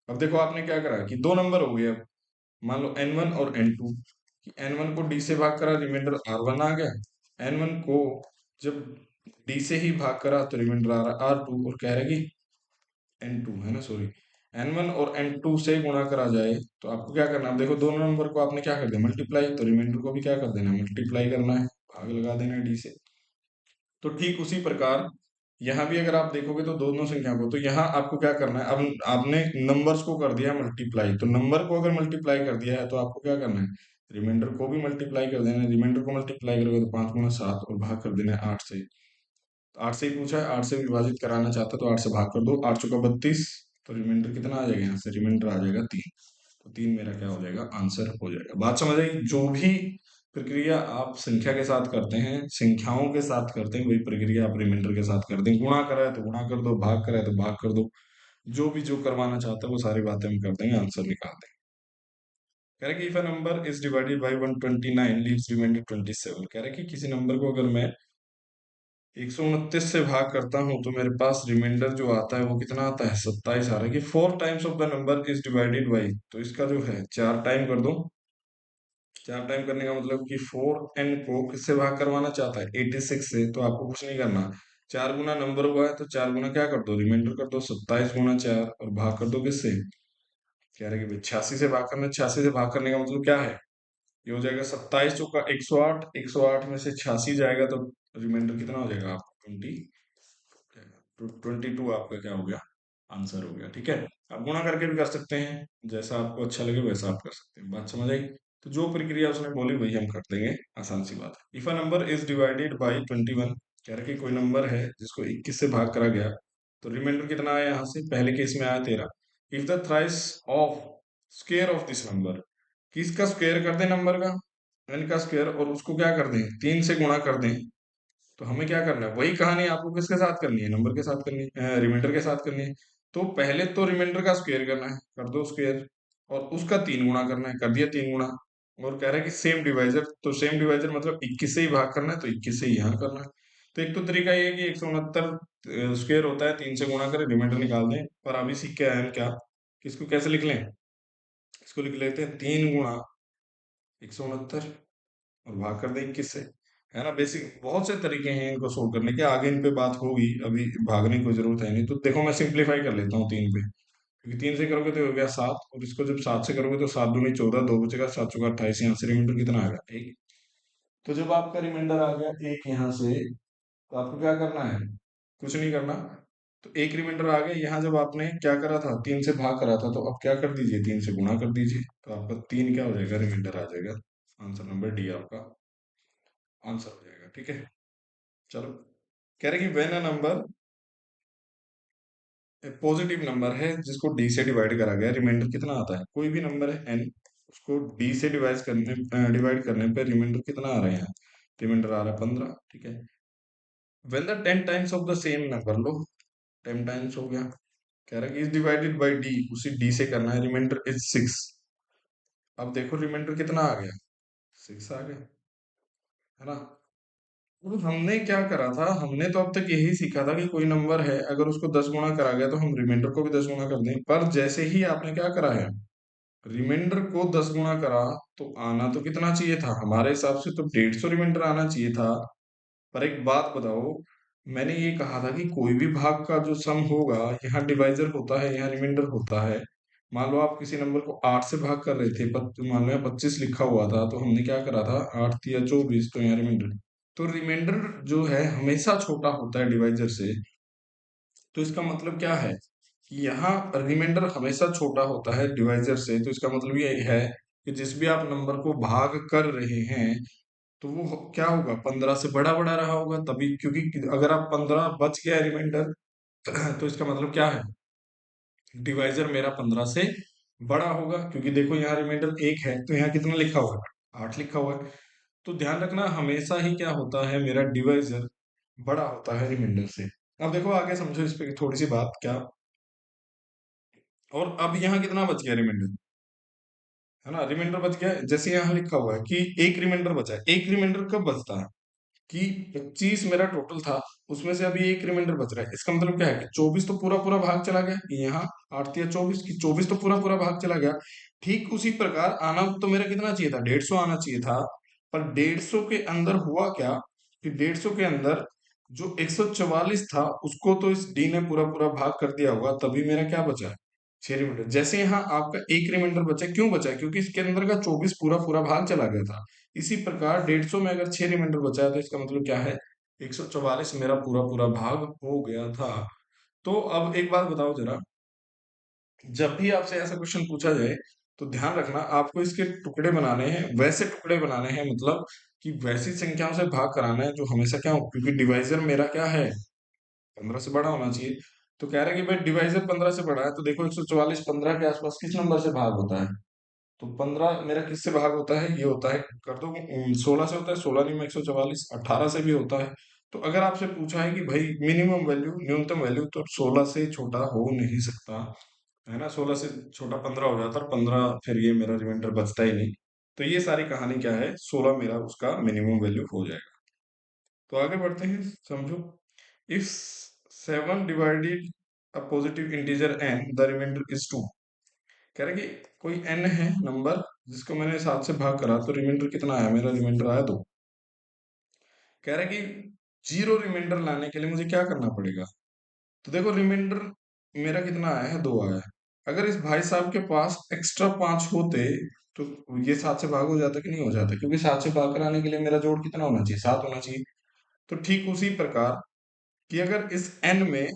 Speaker 1: अब देखो आपने क्या करा कि दो नंबर हो गए। अब मान लो n1 और n2, कि n1 को d से भाग करा, रिमाइंडर r1 आ गया। n1 को जब d से ही भाग करा तो रिमाइंडर आ रहा r2। और कह रहा है कि n2, है ना, सॉरी, n1 और n2 से गुणा करा जाए तो आपको क्या करना है, अब देखो दोनों नंबर को आपने क्या कर दिया, मल्टीप्लाई, तो रिमाइंडर को भी क्या कर देना है, मल्टीप्लाई करना है, भाग लगा देना है d से। तो ठीक उसी प्रकार यहाँ भी अगर आप देखोगे तो दोनों संख्या को, तो यहाँ आपको क्या करना है, अब आपने नंबर्स को कर दिया मल्टीप्लाई, तो नंबर को अगर मल्टीप्लाई कर दिया है तो आपको क्या करना है, रिमाइंडर को भी मल्टीप्लाई कर देना है। रिमाइंडर को मल्टीप्लाई करोगे तो 5 गुना 7 और भाग कर देना है 8 से। तो 8 से ही पूछा है, 8 से विभाजित कराना चाहता है तो 8 से भाग कर दो, 8 चौका 32। तो रिमाइंडर कितना आ जाएगा, यहाँ से रिमाइंडर आ जाएगा 3। तो 3 मेरा क्या हो जाएगा, आंसर हो जाएगा। बात समझ आई? जो भी प्रक्रिया आप संख्या के साथ करते हैं, संख्याओं के साथ करते हैं, वही प्रक्रिया आप रिमाइंडर के साथ कर दें। गुणा करा है तो गुणा कर दो, भाग करा है तो भाग कर दो, जो भी जो करवाना चाहता है वो सारी बातें हम कर देंगे, आंसर निकाल देंगे। कह रहे कि if a number is divided by 129 leaves remainder 27। कह रहे कि किसी नंबर को अगर मैं 129 से भाग करता हूं तो मेरे पास रिमाइंडर जो आता है वो कितना आता है, 27 आ रहा है। कि 4 times of the number is divided by, तो इसका जो है 4 टाइम कर दो। 4 टाइम करने का मतलब कि 4n को किससे भाग करवाना चाहता है, 86 से। तो आपको कुछ नहीं करना, 4 गुना नंबर हुआ है तो 4 गुना क्या कर दो, रिमाइंडर कर दो, 27 गुना 4, और भाग कर दो किससे, कह रहे कि भाई 86 से भाग करना। 86 से भाग करने का मतलब क्या है, ये हो जाएगा 27 चौका 108, 108 में से 86 जाएगा तो रिमाइंडर कितना हो जाएगा आपको, 22 आपका क्या हो गया, आंसर हो गया। ठीक है, आप गुणा करके भी कर सकते हैं, जैसा आपको अच्छा लगे वैसा आप कर सकते हैं। बात समझ आई? तो जो प्रक्रिया उसने बोली वही हम कर देंगे, आसान सी बात है। If a number is divided by 21, कह रहे कि कोई नंबर है जिसको 21 से भाग करा गया, तो रिमाइंडर कितना आया यहाँ से, पहले केस में आया 13। If the thrice of square of this number, किसका स्क्वेयर कर दें नंबर का, n का स्क्वेयर, और उसको क्या कर दें, 3 से गुणा कर दें। तो हमें क्या करना है, वही कहानी आपको किसके साथ करनी है, नंबर के साथ करनी है, रिमाइंडर के साथ करनी है। तो पहले तो रिमाइंडर का स्क्वायर करना है, कर दो स्क्वायर, और उसका 3 गुना करना है, कर दिया 3 गुना। और कह रहा है कि सेम डिवाइजर, तो सेम डिवाइजर मतलब 21 से ही भाग करना है, तो 21 से ही यहाँ करना है। तो एक तो तरीका ये है कि 169 स्क्वायर होता है, 3 से गुणा करें, रिमाइंडर निकाल दें। पर अभी सीख के आए हम क्या, कि इसको कैसे लिख लें, इसको लिख लेते हैं 3 गुणा 169, और भाग कर दें 21 से, है ना। बेसिक बहुत से तरीके हैं इनको सोल्व करने के, आगे इन पे बात होगी, अभी भागने की कोई जरूरत है नहीं। तो देखो मैं सिंप्लीफाई कर लेता हूँ 3 पे, क्योंकि 3 से करोगे तो हो गया 7, और इसको जब 7 से करोगे तो 7 दूनी 14, 2 बचेगा, 7 चौका 28, यहाँ से रिमाइंडर कितना आ गया, 1। तो जब आपका रिमाइंडर आ गया 1 यहाँ से, तो आपको क्या करना है, कुछ नहीं करना। तो एक रिमाइंडर आ गया, यहाँ जब आपने क्या करा था, 3 से भाग करा था, तो अब क्या कर दीजिए, 3 से गुणा कर दीजिए, तो आपका 3 क्या हो जाएगा, रिमाइंडर आ जाएगा। आंसर नंबर डी आपका आंसर हो जाएगा, ठीक है। चलो, कह रहे कि when a number positive number है जिसको डी से डिवाइड करा गया, रिमाइंडर कितना आता है, कोई भी नंबर है एन, उसको डी से डिवाइड करने पे रिमाइंडर कितना आ रहा है यहाँ, रिमाइंडर आ रहा है 15, ठीक है। When the 10 times of the same number, low 10 times हो गया, कह रहा है कि इज डिवाइडेड बाई डी, उसी डी से करना है, रिमाइंडर इज 6। अब देखो रिमाइंडर कितना आ गया, 6 आ गया, है ना। तो हमने क्या करा था, हमने तो अब तक यही सीखा था कि कोई नंबर है अगर उसको 10 गुना करा गया तो हम रिमाइंडर को भी 10 गुना कर दें। पर जैसे ही आपने क्या करा है, रिमाइंडर को 10 गुना करा, तो आना तो कितना चाहिए था, हमारे हिसाब से तो 150 रिमाइंडर आना चाहिए था। पर एक बात बताओ, मैंने ये कहा था कि कोई भी भाग का जो सम होगा, यहाँ डिवाइजर होता है, यहाँ रिमाइंडर होता है। मान लो आप किसी नंबर को 8 से भाग कर रहे थे, मान लो यहाँ 25 लिखा हुआ था, तो हमने क्या करा था, 8 या 24, तो यहाँ रिमाइंडर। तो रिमाइंडर जो है हमेशा छोटा होता है डिवाइजर से। तो इसका मतलब क्या है, कि यहाँ रिमाइंडर हमेशा छोटा होता है डिवाइजर से, तो इसका मतलब ये है कि जिस भी आप नंबर को भाग कर रहे हैं, तो वो क्या होगा, 15 से बड़ा बड़ा रहा होगा तभी, क्योंकि अगर आप 15 बच गया रिमाइंडर, तो इसका मतलब क्या है, डिवाइजर मेरा 15 से बड़ा होगा, क्योंकि देखो यहाँ रिमाइंडर 1 है, तो यहाँ कितना लिखा हुआ है, 8 लिखा हुआ है। तो ध्यान रखना, हमेशा ही क्या होता है, मेरा डिवाइजर बड़ा होता है रिमाइंडर से। अब देखो आगे समझो इस पे थोड़ी सी बात क्या, और अब यहाँ कितना बच गया रिमाइंडर, है ना, रिमाइंडर बच गया, जैसे यहाँ लिखा हुआ है कि एक रिमाइंडर बचा है। एक रिमाइंडर कब बचता है, कि 25 मेरा टोटल था, उसमें से अभी एक रिमाइंडर बच रहा है, इसका मतलब क्या है कि 24 तो पूरा पूरा भाग चला गया, यहाँ 8 या 24 की 24 तो पूरा पूरा भाग चला गया। ठीक उसी प्रकार आना तो मेरा कितना चाहिए था, 150 आना चाहिए था। पर 150 के अंदर हुआ क्या, कि 150 के अंदर जो 144 था, उसको तो इस डी ने पूरा पूरा भाग कर दिया होगा, तभी मेरा क्या बचा, 6 रिमाइंडर। जैसे यहाँ आपका एक रिमाइंडर बचा, क्यों बचा, क्योंकि इसके अंदर का 24 पूरा पूरा भाग चला गया था। इसी प्रकार 150 में अगर 6 रिमाइंडर बचा है, तो इसका मतलब क्या है, 144 मेरा पूरा पूरा भाग हो गया था। तो अब एक बात बताओ जरा, जब भी आपसे ऐसा क्वेश्चन पूछा जाए, तो ध्यान रखना आपको इसके टुकड़े बनाने हैं, वैसे टुकड़े बनाने हैं, मतलब कि वैसी संख्याओं से भाग कराना है जो हमेशा क्या हो, क्योंकि डिवाइजर मेरा क्या है, 15 से बड़ा होना चाहिए। तो कह रहे हैं कि भाई डिवाइजर 15 से बड़ा है, तो देखो 144 15 के आसपास किस नंबर से भाग होता है, तो 15 मेरा किससे भाग होता है, ये होता है, कर दो 16 से होता है, 16 नहीं में 144, 18 से भी होता है। तो अगर आपसे पूछा है कि भाई मिनिमम वैल्यू, न्यूनतम वैल्यू, तो 16 से छोटा हो नहीं सकता, है ना। 16 से छोटा 15 हो जाता है, और 15 फिर ये मेरा रिमाइंडर बचता ही नहीं। तो ये सारी कहानी क्या है, 16 मेरा उसका मिनिमम वैल्यू हो जाएगा। तो आगे बढ़ते हैं, समझो। If 7 divided a positive integer n, the remainder is 2। कह रहे कि कोई n है नंबर, जिसको मैंने 7 से भाग करा, तो रिमाइंडर कितना आया, मेरा रिमाइंडर आया 2। कह रहे कि जीरो रिमाइंडर लाने के लिए मुझे क्या करना पड़ेगा। तो देखो रिमाइंडर मेरा कितना आया है, 2 आया है। अगर इस भाई साहब के पास एक्स्ट्रा 5 होते, तो ये 7 से भाग हो जाता कि नहीं हो जाता, क्योंकि 7 से भाग कराने के लिए मेरा जोड़ कितना होना चाहिए, 7 होना चाहिए। तो ठीक उसी प्रकार, कि अगर इस n में,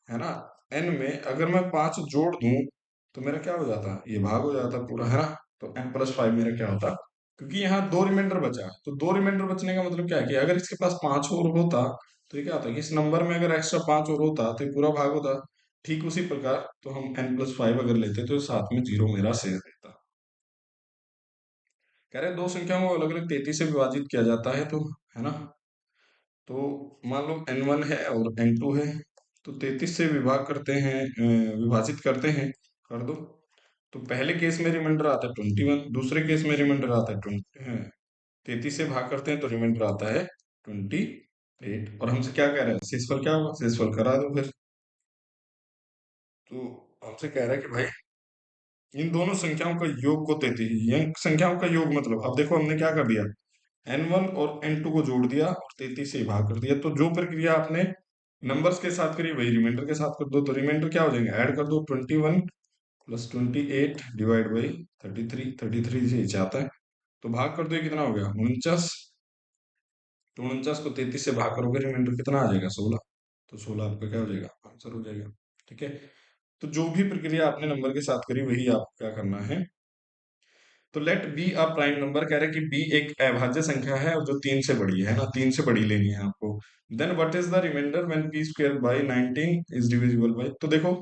Speaker 1: है ना, n में अगर मैं 5 जोड़ दूं, तो मेरा क्या हो जाता, ये भाग हो जाता पूरा, है ना। तो n+5 मेरा क्या होता, क्योंकि यहाँ दो रिमाइंडर बचा, तो दो रिमाइंडर बचने का मतलब क्या है कि अगर इसके पास पांच और होता तो ये क्या होता कि इस नंबर में अगर एक्स्ट्रा पांच और होता तो ये पूरा भाग होता। ठीक उसी प्रकार तो हम n+5 अगर लेते तो साथ में जीरो मेरा शेष रहता। कह रहे हैं दो संख्याओं को अलग अलग 33 से विभाजित किया जाता है, तो है ना। तो मान लो n1 है और n2 है, तो 33 से विभाग करते हैं, विभाजित करते हैं, कर दो। तो पहले केस में रिमाइंडर आता है 21, दूसरे केस में रिमाइंडर आता है 20। 33 से भाग करते हैं तो रिमाइंडर आता है 28। और हमसे क्या कह रहा है, शेषफल क्या होगा, शेषफल करा दो फिर। तो हमसे कह रहा है कि भाई इन दोनों संख्याओं का योग को 33, इन संख्याओं का योग मतलब अब देखो हमने क्या कर दिया, n1 और n2 को जोड़ दिया और 33 से भाग कर दिया। तो जो प्रक्रिया आपने नंबर्स के साथ करी वही रिमाइंडर के साथ कर दो। तो रिमाइंडर क्या हो जाएंगे, ऐड कर दो, 21 प्लस 28 डिवाइड बाई 33, 33 से नीचे आता है तो भाग कर दो, ये कितना हो गया 49। तो 49 को 33 से भाग करोगे रिमाइंडर कितना आ जाएगा 16। तो 16 आपका क्या हो जाएगा, आंसर हो जाएगा। ठीक है। तो जो भी प्रक्रिया आपने नंबर के साथ करी वही आपको क्या करना है। तो let B a prime number, कह रहे हैं कि बी एक अभाज्य संख्या है और जो तीन से बड़ी है ना, तीन से बड़ी लेनी है आपको। Then what is the remainder when P square by 19 is divisible by. तो देखो,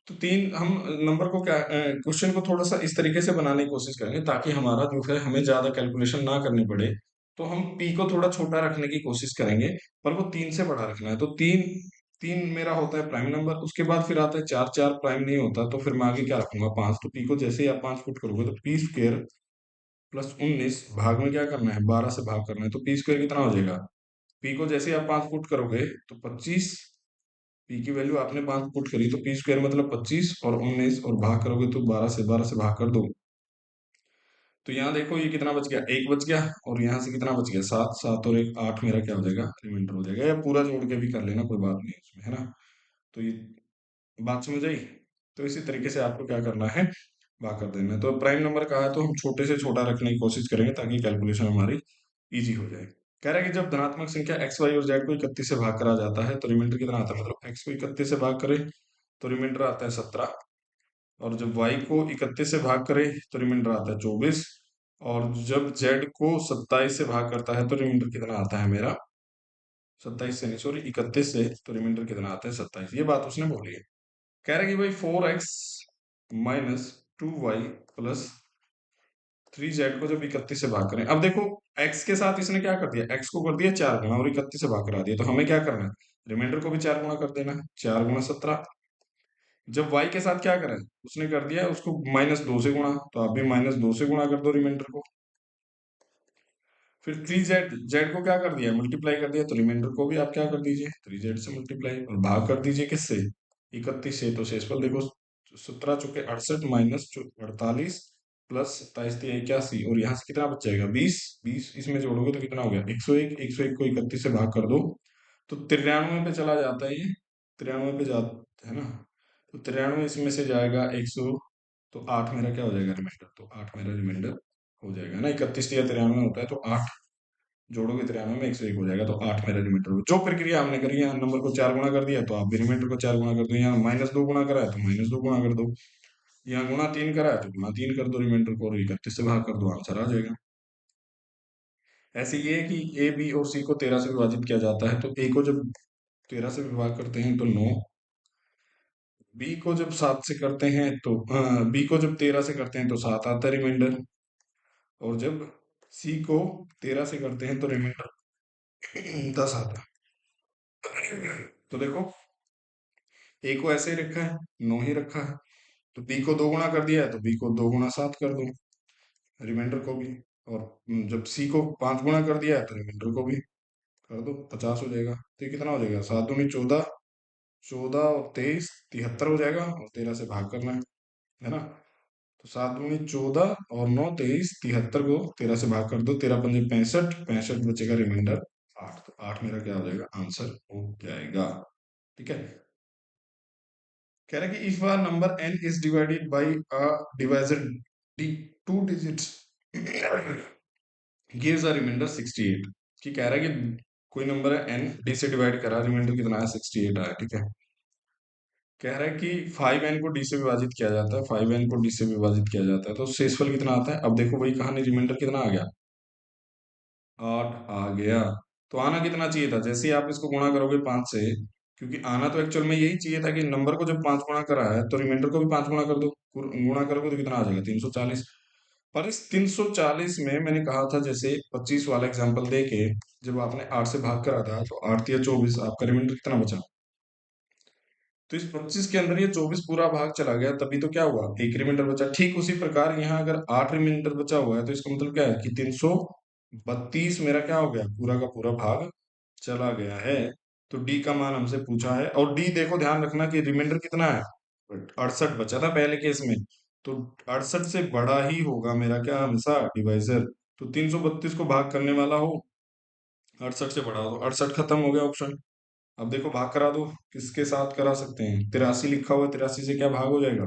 Speaker 1: तो तीन हम नंबर को क्या, क्वेश्चन को थोड़ा सा इस तरीके से बनाने की कोशिश करेंगे ताकि हमारा जो है हमें ज्यादा कैलकुलेशन ना करनी पड़े। तो हम पी को थोड़ा छोटा रखने की कोशिश करेंगे, पर वो तीन से बड़ा रखना है। तो तीन, तीन मेरा होता है प्राइम नंबर, उसके बाद फिर आता है चार, चार प्राइम नहीं होता तो फिर मैं आगे क्या रखूंगा, पांच। तो पी को जैसे ही आप पांच पुट करोगे तो पी स्क्वेयर प्लस 19 भाग में क्या करना है, 12 से भाग करना है। तो पी स्क्वेयर कितना हो जाएगा, पी को जैसे ही आप पांच पुट करोगे तो 25, पी की वैल्यू आपने पांच पुट करी तो पी स्क्वायर मतलब 25 और 19 और भाग करोगे तो 12 से, 12 से भाग कर दो। तो यहाँ देखो ये कितना बच गया, एक बच गया। और यहाँ से कितना बच गया, सात, सात और एक आठ, मेरा क्या हो जाएगा, रिमाइंडर हो जाएगा। या पूरा जोड़ के भी कर लेना, कोई बात नहीं है उसमें, है ना। तो ये बात समझ आई। तो इसी तरीके से आपको क्या करना है, भाग कर देना है। तो प्राइम नंबर कहा है तो हम छोटे से छोटा रखने की कोशिश करेंगे ताकि कैलकुलेशन हमारी इजी हो जाए। कह रहा है कि जब धनात्मक संख्या एक्स वाई और जेड को 31 से भाग करा जाता है तो रिमाइंडर कितना आता है, मतलब एक्स को 31 से भाग करे तो रिमाइंडर आता है 17। और जब वाई को 31 से भाग करे तो रिमाइंडर आता है 24। और जब जेड को 27 से भाग करता है तो रिमाइंडर कितना आता है मेरा, 27 से नहीं, सॉरी 31 से, तो रिमाइंडर कितना आता है 27। ये बात उसने बोली है। कह रहा है कि भाई 4x minus 2y plus 3z को जब 31 से भाग करें, अब देखो x के साथ इसने क्या कर दिया, x को कर दिया चार गुना और 31 से भाग करा दिया। तो हमें क्या करना है, रिमाइंडर को भी चार गुना कर देना है, 4 गुना 17। जब y के साथ क्या करें, उसने कर दिया उसको -2 से गुणा, तो आप भी -2 से गुणा कर दो रिमाइंडर को। फिर 3z, जेड को क्या कर दिया, मल्टीप्लाई कर दिया, तो रिमाइंडर को भी आप क्या कर दीजिए 3z से मल्टीप्लाई और भाग कर दीजिए किससे, 31 से। तो शेषफल देखो 17 चौके 68 माइनस 48 प्लस 27 तिया 81, और यहाँ से कितना बच जाएगा 20। 20 इसमें जोड़ोगे तो कितना हो गया 101। 101 को 31 से भाग कर दो तो 93 पे चला जाता है ये, 93 पे जाता है ना। तो 93 इसमें से जाएगा 100, तो 8 मेरा क्या हो जाएगा रिमाइंडर, तो 8 मेरा रिमाइंडर हो जाएगा ना। 31 या 93 होता है तो 8 जोड़ोगे 93 में 101 हो जाएगा, तो 8 मेरा रिमाइंडर हो। जो प्रक्रिया हमने करी है, नंबर को चार गुना कर दिया तो आप भी रिमाइंडर को चार गुना कर दो। यहाँ -2 गुना करा है तो -2 गुना कर दो, यहाँ गुणा 3 करा है तो गुणा 3 कर दो रिमाइंडर को, और 31 से भाग कर दो, आंसर आ जाएगा। ऐसे ये है कि ए बी और सी को 13 से विभाजित किया जाता है, तो ए को जब 13 से विभाग करते हैं तो 9, बी को जब 7 से करते हैं तो बी को जब 13 से करते हैं तो 7 आता है रिमाइंडर। और जब सी को 13 से करते हैं तो रिमाइंडर 10 आता है। तो देखो ए को ऐसे ही रखा है, 9 ही रखा है। तो बी को दो गुना कर दिया है तो बी को 2 गुना 7 कर दो रिमाइंडर को भी। और जब सी को 5 गुना कर दिया है तो रिमाइंडर को भी कर दो, 50 हो जाएगा। तो ये कितना हो जाएगा, 7 दूनी 14, 14 और 23 73 हो जाएगा, और 13 से भाग करना है ना। तो 7 दूनी 14 और 9 23 73 को 13 से भाग कर दो, 13 पंजे 65, 65 बचेगा रिमाइंडर 8। तो 8 मेरा क्या हो जाएगा, आंसर हो जाएगा। ठीक है। कह रहा है कि if a number n is divided by a divisor D, two digits gives a remainder 68। कि कह रहा है कि कोई नंबर है n, d से डिवाइड करा, रिमाइंडर कितना है 68 आया। ठीक है। कह रहा है कि 5n को d से विभाजित किया जाता है, 5n को d से विभाजित किया जाता है, तो शेषफल कितना आता है? अब देखो वही कहानी, रिमाइंडर कितना आ गया? 8 आ गया। तो आना कितना चाहिए था? जैसे ही आप इसको गुणा करोगे 5 से, क्योंकि आना तो एक्चुअल में यही चाहिए था कि नंबर को जब 5 गुणा करा है तो रिमाइंडर को भी 5 गुणा कर दो। गुणा करोगे तो कितना आ जाएगा? 340। पर इस 340 में मैंने कहा था, जैसे 25 वाला एग्जांपल दे के जब आपने 8 से भाग करा था तो 8 या 24, आपका रिमाइंडर कितना बचा? तो इस 25 के अंदर ये 24 पूरा भाग चला गया, तभी तो क्या हुआ? एक रिमाइंडर बचा। ठीक उसी प्रकार यहाँ अगर 8 रिमाइंडर बचा हुआ है तो इसका मतलब क्या है कि 332 मेरा क्या हो गया? पूरा का पूरा भाग चला गया है। तो डी का मान हमसे पूछा है, और डी देखो ध्यान रखना कि रिमाइंडर कितना है? 68 बचा था पहले केस में। तो 68 से बड़ा ही होगा मेरा क्या हमेशा? डिवाइजर। तो 332 को भाग करने वाला हो 68 से बड़ा हो, तो 68 खत्म हो गया ऑप्शन। अब देखो भाग करा दो, किसके साथ करा सकते हैं? 83 लिखा हुआ है, 83 से क्या भाग हो जाएगा?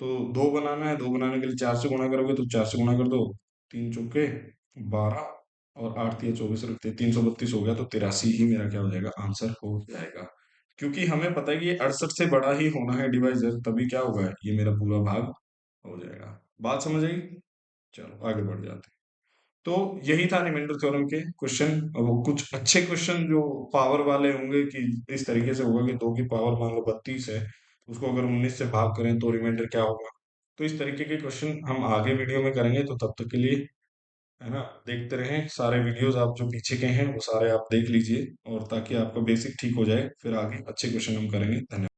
Speaker 1: तो दो बनाना है, दो बनाने के लिए 4 से गुणा करोगे, तो 4 से गुणा कर दो। 3 चौके 12, और 8 या 24 रखते, 332 हो गया, तो 83 ही मेरा क्या हो जाएगा? आंसर हो जाएगा। क्योंकि हमें पता है कि ये 68 से बड़ा ही होना है डिवाइजर, तभी क्या होगा? ये मेरा पूरा भाग हो जाएगा। बात समझ आई? चलो आगे बढ़ जाते हैं। तो यही था रिमाइंडर थ्योरम के क्वेश्चन। वो कुछ अच्छे क्वेश्चन जो पावर वाले होंगे, कि इस तरीके से होगा कि 2 की पावर मान लो 32 है, उसको अगर 19 से भाग करें तो रिमाइंडर क्या होगा। तो इस तरीके के क्वेश्चन हम आगे वीडियो में करेंगे, तो तब तक के लिए, है ना, देखते रहें सारे वीडियोस। आप जो पीछे के हैं वो सारे आप देख लीजिए, और ताकि आपका बेसिक ठीक हो जाए, फिर आगे अच्छे क्वेश्चन हम करेंगे। धन्यवाद।